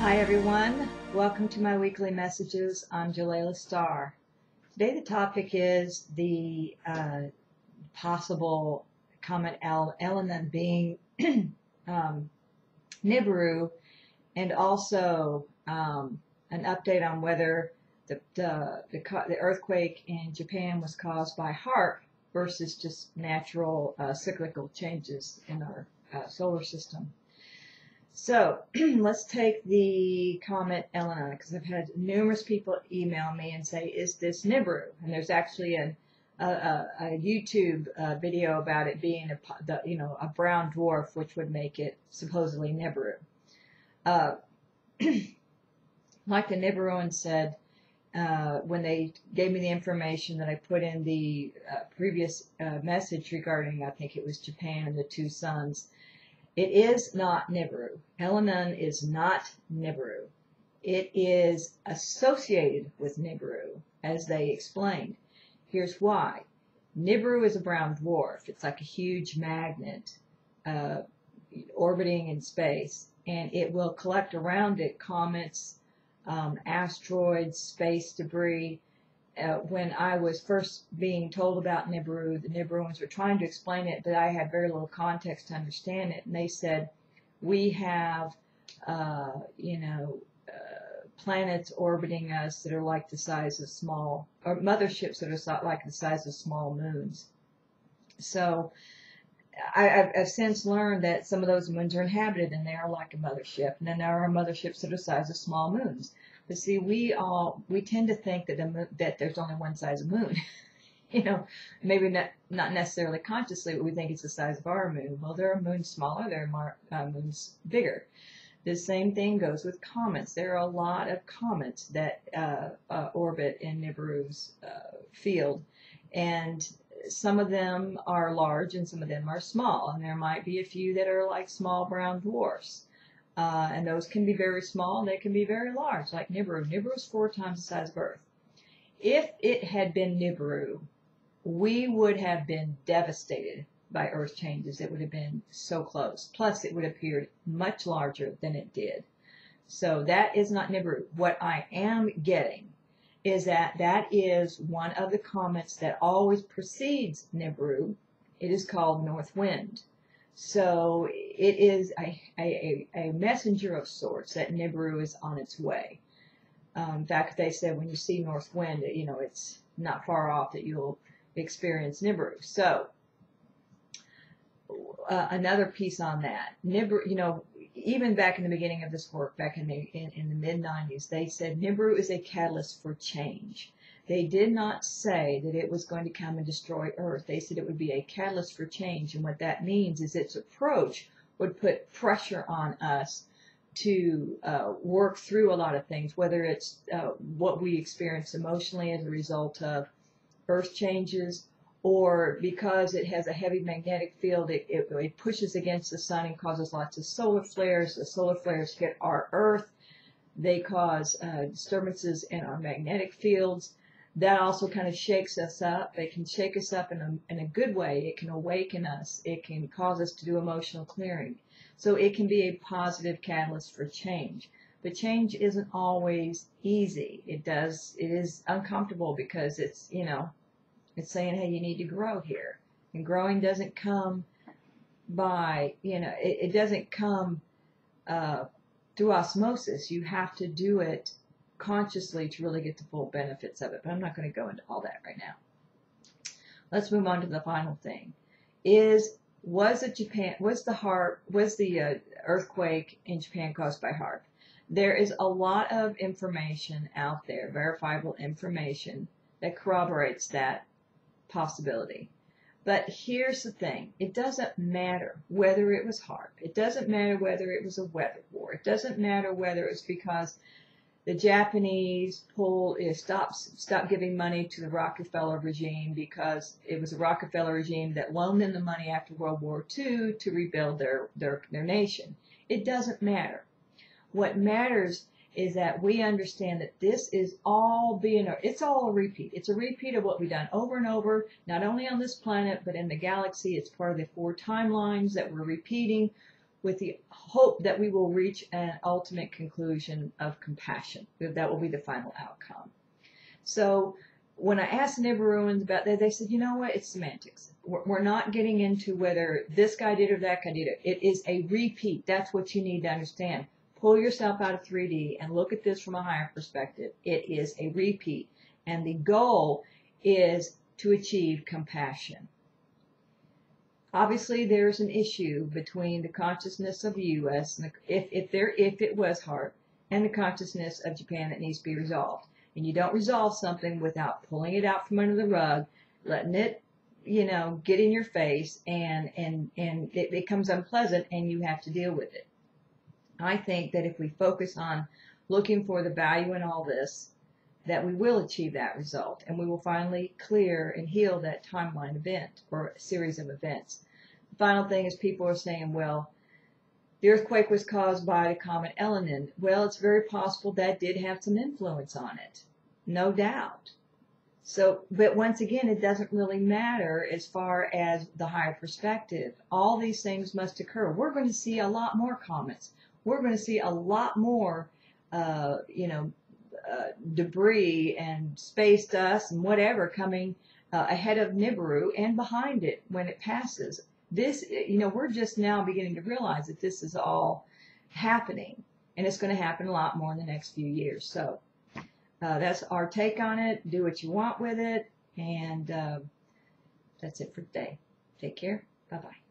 Hi everyone, welcome to my weekly messages. I'm Jelaila Star. Today the topic is the possible comet Elenin being Nibiru, and also an update on whether the earthquake in Japan was caused by HAARP versus just natural cyclical changes in our solar system. So let's take the comet Elenin, because I've had numerous people email me and say, is this Nibiru? And there's actually a YouTube video about it being a brown dwarf, which would make it supposedly Nibiru. Like the Nibiruan said, when they gave me the information that I put in the previous message regarding, I think it was Japan and the two suns, it is not Nibiru. Elenin is not Nibiru. It is associated with Nibiru, as they explained. Here's why. Nibiru is a brown dwarf. It's like a huge magnet orbiting in space, and it will collect around it comets, asteroids, space debris. When I was first being told about Nibiru, the Nibiruans were trying to explain it, but I had very little context to understand it. And they said, we have, planets orbiting us that are like the size of small, or motherships that are like the size of small moons. So I've since learned that some of those moons are inhabited and they are like a mothership. And then there are motherships that are the size of small moons. But see, we tend to think that there's only one size of moon. Maybe not necessarily consciously, but we think it's the size of our moon. Well, there are moons smaller, there are moons bigger. The same thing goes with comets. There are a lot of comets that orbit in Nibiru's field, and some of them are large and some of them are small, and there might be a few that are like small brown dwarfs. And those can be very small, and they can be very large, like Nibiru. Nibiru is 4 times the size of Earth. If it had been Nibiru, we would have been devastated by Earth changes. It would have been so close. Plus, it would have appeared much larger than it did. So that is not Nibiru. What I am getting is that is one of the comets that always precedes Nibiru. It is called North Wind. So it is a messenger of sorts that Nibiru is on its way. In fact, they said when you see North Wind, it's not far off that you'll experience Nibiru. So another piece on that, Nibiru, even back in the beginning of this work, back in the mid-90s, they said Nibiru is a catalyst for change. They did not say that it was going to come and destroy Earth. They said it would be a catalyst for change. And what that means is its approach would put pressure on us to work through a lot of things, whether it's what we experience emotionally as a result of Earth changes, or because it has a heavy magnetic field, it pushes against the sun and causes lots of solar flares. The solar flares hit our Earth. They cause disturbances in our magnetic fields. That also kind of shakes us up. It can shake us up in a good way. It can awaken us. It can cause us to do emotional clearing. So it can be a positive catalyst for change. But change isn't always easy. It is uncomfortable because it's saying, hey, you need to grow here. And growing doesn't come by, it doesn't come through osmosis. You have to do it consciously to really get the full benefits of it. But I'm not going to go into all that right now. Let's move on to the final thing. Was the earthquake in Japan caused by HAARP? There is a lot of information out there, verifiable information, that corroborates that possibility. But here's the thing. It doesn't matter whether it was HAARP. It doesn't matter whether it was a weather war. It doesn't matter whether it's because the Japanese stopped giving money to the Rockefeller regime because it was the Rockefeller regime that loaned them the money after World War II to rebuild their nation. It doesn't matter. What matters is that we understand that this is all it's all a repeat. It's a repeat of what we've done over and over, not only on this planet, but in the galaxy. It's part of the 4 timelines that we're repeating. with the hope that we will reach an ultimate conclusion of compassion. That will be the final outcome. So when I asked the Nibiruans about that, they said, you know what, it's semantics. We're not getting into whether this guy did or that guy did it. It is a repeat. That's what you need to understand. Pull yourself out of 3D and look at this from a higher perspective. It is a repeat. And the goal is to achieve compassion. Obviously, there's an issue between the consciousness of the U.S., and if it was HAARP, and the consciousness of Japan that needs to be resolved. And you don't resolve something without pulling it out from under the rug, letting it, get in your face, and it becomes unpleasant, and you have to deal with it. I think that if we focus on looking for the value in all this, that we will achieve that result, and we will finally clear and heal that timeline event or series of events. The final thing is people are saying, well, the earthquake was caused by the comet Elenin. Well, it's very possible that did have some influence on it, no doubt. So, but once again, it doesn't really matter as far as the higher perspective. All these things must occur. We're going to see a lot more comets. We're going to see a lot more, debris and space dust and whatever coming ahead of Nibiru and behind it when it passes. This, we're just now beginning to realize that this is all happening, and it's going to happen a lot more in the next few years. So that's our take on it. Do what you want with it, and that's it for today. Take care. Bye-bye.